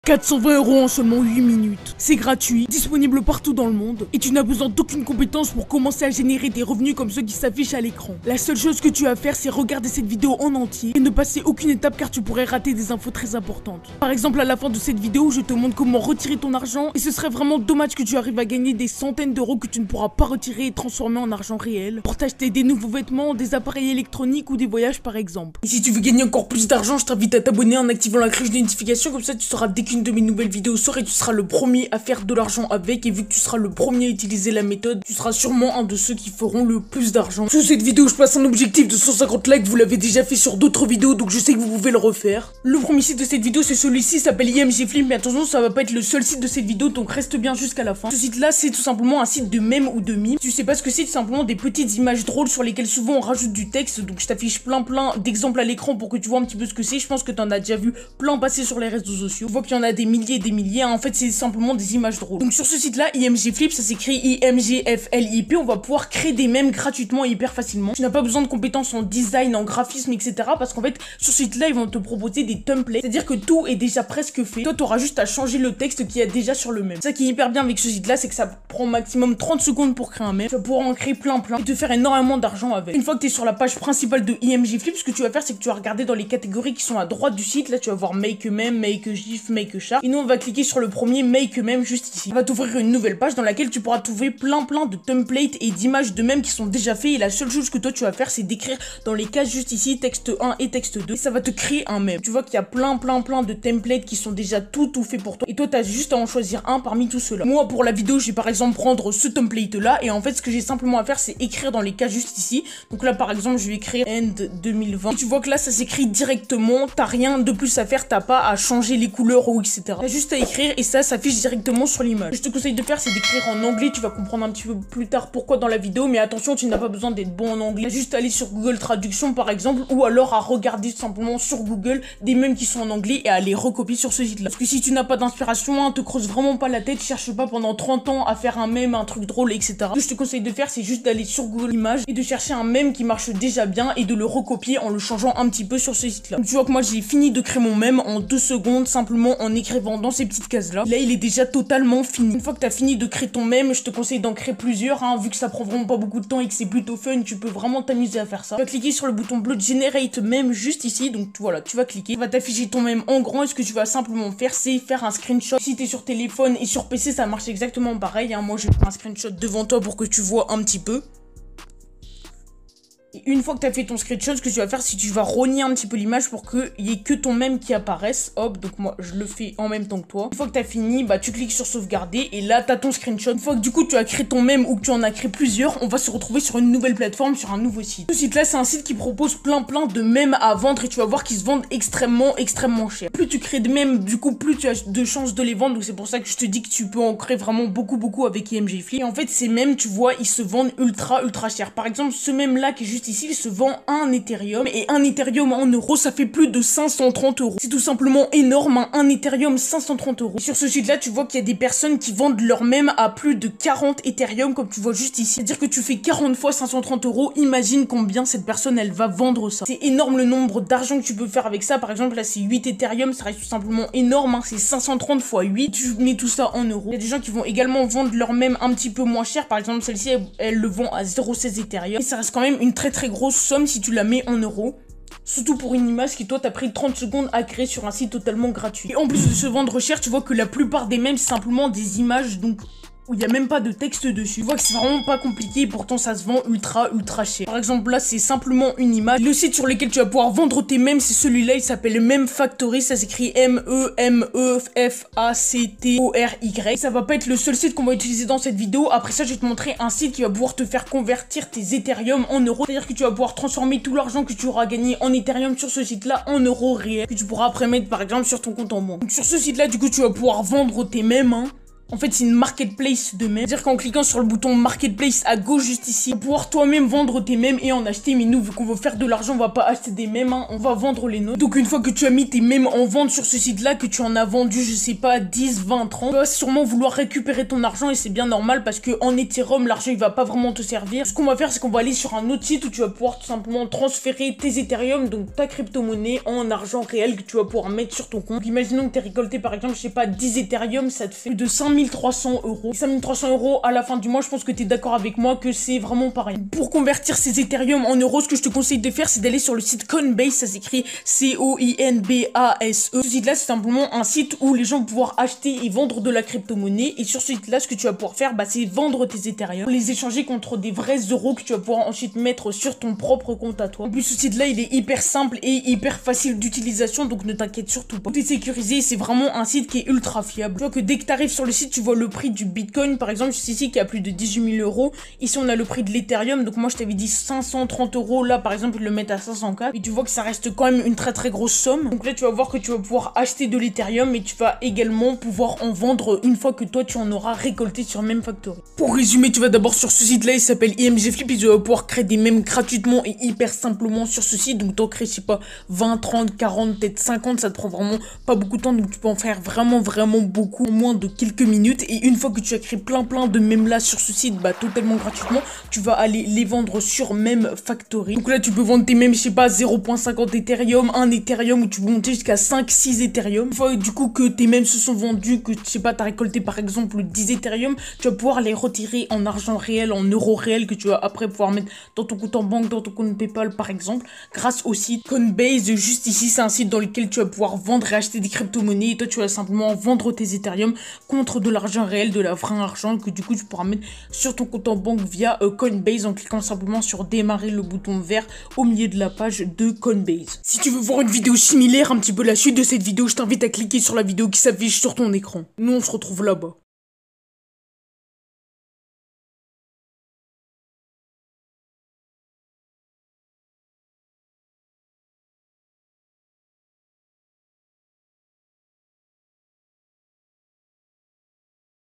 420 € en seulement 8 minutes. C'est gratuit, disponible partout dans le monde, et tu n'as besoin d'aucune compétence pour commencer à générer des revenus comme ceux qui s'affichent à l'écran. La seule chose que tu as à faire, c'est regarder cette vidéo en entier et ne passer aucune étape car tu pourrais rater des infos très importantes. Par exemple, à la fin de cette vidéo, je te montre comment retirer ton argent et ce serait vraiment dommage que tu arrives à gagner des centaines d'euros que tu ne pourras pas retirer et transformer en argent réel pour t'acheter des nouveaux vêtements, des appareils électroniques ou des voyages par exemple. Et si tu veux gagner encore plus d'argent, je t'invite à t'abonner en activant la cloche de notification, comme ça tu sauras dès qu'une de mes nouvelles vidéos sort et tu seras le premier à faire de l'argent avec, et vu que tu seras le premier à utiliser la méthode, tu seras sûrement un de ceux qui feront le plus d'argent. Sur cette vidéo, je passe un objectif de 150 likes, vous l'avez déjà fait sur d'autres vidéos, donc je sais que vous pouvez le refaire. Le premier site de cette vidéo, c'est celui-ci, s'appelle IMG Flip, mais attention, ça va pas être le seul site de cette vidéo, donc reste bien jusqu'à la fin. Ce site-là, c'est tout simplement un site de mèmes ou de mimes. Tu sais pas ce que c'est, tout simplement des petites images drôles sur lesquelles souvent on rajoute du texte, donc je t'affiche plein d'exemples à l'écran pour que tu vois un petit peu ce que c'est. Je pense que t'en as déjà vu plein passer sur les réseaux sociaux. Tu vois qu'il y en a des milliers et des milliers, hein. En fait c'est simplement des images drôles. Donc sur ce site-là, IMG Flip, ça s'écrit IMGFLIP, on va pouvoir créer des mèmes gratuitement et hyper facilement. Tu n'as pas besoin de compétences en design, en graphisme, etc. Parce qu'en fait, sur ce site-là, ils vont te proposer des templates, c'est-à-dire que tout est déjà presque fait. Toi, t'auras juste à changer le texte qu'il y a déjà sur le mème. Ça qui est hyper bien avec ce site-là, c'est que ça prend maximum 30 secondes pour créer un mème. Tu vas pouvoir en créer plein et te faire énormément d'argent avec. Une fois que tu es sur la page principale de IMG Flip, ce que tu vas faire, c'est que tu vas regarder dans les catégories qui sont à droite du site. Là, tu vas voir Make a Meme, Make a GIF, Make a Chart. Et nous, on va cliquer sur le premier Make a Meme juste ici. Ça va t'ouvrir une nouvelle page dans laquelle tu pourras trouver plein de templates et d'images de mèmes qui sont déjà faits. Et la seule chose que toi, tu vas faire, c'est d'écrire dans les cases juste ici, texte 1 et texte 2. Et ça va te créer un mème. Tu vois qu'il y a plein de templates qui sont déjà tout fait pour toi. Et toi, t'as juste à en choisir un parmi tout cela. Moi, pour la vidéo, je vais par exemple prendre ce template là. Et en fait, ce que j'ai simplement à faire, c'est écrire dans les cases juste ici. Donc là, par exemple, je vais écrire End 2020. Et tu vois que là, ça s'écrit directement. T'as rien de plus à faire. T'as pas à changer les couleurs ou etc. T'as juste à écrire et ça s'affiche directement sur l'image. Ce que je te conseille de faire, c'est d'écrire en anglais. Tu vas comprendre un petit peu plus tard pourquoi dans la vidéo. Mais attention, tu n'as pas besoin d'être bon en anglais. T'as juste à aller sur Google Traduction, par exemple. Ou alors à regarder simplement sur Google des mèmes qui sont en anglais et à les recopier sur ce site-là. Parce que si tu n'as pas d'inspiration, te creuse vraiment pas la tête, cherche pas pendant 30 ans à faire un mème, un truc drôle, etc. Ce que je te conseille de faire, c'est juste d'aller sur Google Images et de chercher un mème qui marche déjà bien et de le recopier en le changeant un petit peu sur ce site-là. Donc tu vois que moi j'ai fini de créer mon mème en 2 secondes, simplement en écrivant dans ces petites cases-là. Là, il est déjà totalement fini. Une fois que tu as fini de créer ton mème, je te conseille d'en créer plusieurs, hein, vu que ça prend vraiment pas beaucoup de temps et que c'est plutôt fun, tu peux vraiment t'amuser à faire ça. Tu vas cliquer sur le bouton bleu de Generate Meme juste ici, donc voilà, tu vas cliquer, tu vas t'afficher ton mème en grand et ce que tu vas simplement faire, c'est faire un screenshot. Si t'es sur téléphone et sur PC, ça marche exactement pareil, hein. Moi je vais faire un screenshot devant toi pour que tu vois un petit peu. Et une fois que tu as fait ton screenshot, ce que tu vas faire, c'est que tu vas rogner un petit peu l'image pour qu'il n'y ait que ton mème qui apparaisse. Hop, donc moi je le fais en même temps que toi. Une fois que tu as fini, bah tu cliques sur sauvegarder et là tu as ton screenshot. Une fois que du coup tu as créé ton mème ou que tu en as créé plusieurs, on va se retrouver sur une nouvelle plateforme, sur un nouveau site. Ce site là, c'est un site qui propose plein de mèmes à vendre et tu vas voir qu'ils se vendent extrêmement cher. Plus tu crées de mèmes, du coup plus tu as de chances de les vendre, donc c'est pour ça que je te dis que tu peux en créer vraiment beaucoup avec IMG Flip. Et en fait ces mèmes, tu vois, ils se vendent ultra cher. Par exemple, ce mème là qui est juste ici, il se vend un Ethereum et un Ethereum en euros, ça fait plus de 530 €. C'est tout simplement énorme, hein, un Ethereum 530 €. Et sur ce site là, tu vois qu'il y a des personnes qui vendent leur mème à plus de 40 Ethereum comme tu vois juste ici. C'est-à-dire que tu fais 40 fois 530 €, imagine combien cette personne elle va vendre ça. C'est énorme le nombre d'argent que tu peux faire avec ça. Par exemple là c'est 8 Ethereum, ça reste tout simplement énorme, hein, c'est 530 fois 8, tu mets tout ça en euros. Il y a des gens qui vont également vendre leur mème un petit peu moins cher, par exemple celle-ci elle le vend à 0,16 Ethereum. Et ça reste quand même une très grosse somme si tu la mets en euros. Surtout pour une image qui toi t'as pris 30 secondes à créer sur un site totalement gratuit. Et en plus de se vendre cher, tu vois que la plupart des mèmes c'est simplement des images donc où il n'y a même pas de texte dessus. Tu vois que c'est vraiment pas compliqué et pourtant ça se vend ultra cher. Par exemple là c'est simplement une image. Le site sur lequel tu vas pouvoir vendre tes mèmes, c'est celui-là, il s'appelle Meme Factory, ça s'écrit MEMEFACTORY. Ça va pas être le seul site qu'on va utiliser dans cette vidéo. Après ça je vais te montrer un site qui va pouvoir te faire convertir tes Ethereum en euros. C'est-à-dire que tu vas pouvoir transformer tout l'argent que tu auras gagné en Ethereum sur ce site-là en euros réels que tu pourras après mettre par exemple sur ton compte en banque. Donc sur ce site-là du coup tu vas pouvoir vendre tes mèmes, hein. En fait, c'est une marketplace de mèmes. C'est-à-dire qu'en cliquant sur le bouton marketplace à gauche juste ici, tu vas pouvoir toi-même vendre tes mèmes et en acheter. Mais nous, vu qu'on veut faire de l'argent, on va pas acheter des mèmes, hein, on va vendre les nôtres. Donc une fois que tu as mis tes mèmes en vente sur ce site-là, que tu en as vendu, je sais pas, 10, 20, 30, tu vas sûrement vouloir récupérer ton argent et c'est bien normal parce que en Ethereum, l'argent il va pas vraiment te servir. Ce qu'on va faire, c'est qu'on va aller sur un autre site où tu vas pouvoir tout simplement transférer tes Ethereum, donc ta crypto-monnaie, en argent réel que tu vas pouvoir mettre sur ton compte. Donc, imaginons que tu as récolté par exemple, je sais pas, 10 Ethereum, ça te fait plus de 5300 €. 5300 € à la fin du mois, je pense que tu es d'accord avec moi que c'est vraiment pareil. Pour convertir ces Ethereum en euros, ce que je te conseille de faire, c'est d'aller sur le site Coinbase, ça s'écrit C-O-I-N-B-A-S-E. Ce site-là, c'est simplement un site où les gens vont pouvoir acheter et vendre de la crypto-monnaie. Et sur ce site-là, ce que tu vas pouvoir faire, bah, c'est vendre tes Ethereum, les échanger contre des vrais euros que tu vas pouvoir ensuite mettre sur ton propre compte à toi. En plus, ce site-là, il est hyper simple et hyper facile d'utilisation, donc ne t'inquiète surtout pas. Tout est sécurisé, c'est vraiment un site qui est ultra fiable. Tu vois que dès que tu arrives sur le site, tu vois le prix du Bitcoin, par exemple, ici qui a plus de 18 000 €. Ici, on a le prix de l'Ethereum. Donc moi, je t'avais dit 530 €. Là, par exemple, ils le mettent à 504. Et tu vois que ça reste quand même une très très grosse somme. Donc là, tu vas voir que tu vas pouvoir acheter de l'Ethereum, mais tu vas également pouvoir en vendre une fois que toi, tu en auras récolté sur MemFactory. Pour résumer, tu vas d'abord sur ce site-là, il s'appelle IMG Flip, et tu vas pouvoir créer des mèmes gratuitement et hyper simplement sur ce site. Donc t'en crées, je sais pas, 20, 30, 40, peut-être 50, ça te prend vraiment pas beaucoup de temps. Donc tu peux en faire vraiment beaucoup en moins de quelques minutes. Et une fois que tu as créé plein de mèmes là sur ce site, bah totalement gratuitement, tu vas aller les vendre sur MemFactory. Donc là, tu peux vendre tes mèmes, je sais pas, 0.50 Ethereum, 1 Ethereum, ou tu peux monter jusqu'à 5, 6 Ethereum. Une fois du coup que tes mèmes se sont vendus, que je sais pas, t'as récolté par exemple 10 Ethereum, tu vas pouvoir les retirer en argent réel, en euros réels, que tu vas après pouvoir mettre dans ton compte en banque, dans ton compte PayPal par exemple, grâce au site Coinbase. Juste ici, c'est un site dans lequel tu vas pouvoir vendre et acheter des crypto-monnaies, et toi tu vas simplement vendre tes Ethereum contre de l'argent réel, de la vraie argent que du coup tu pourras mettre sur ton compte en banque via Coinbase en cliquant simplement sur démarrer, le bouton vert au milieu de la page de Coinbase. Si tu veux voir une vidéo similaire, un petit peu la suite de cette vidéo, je t'invite à cliquer sur la vidéo qui s'affiche sur ton écran. Nous on se retrouve là-bas.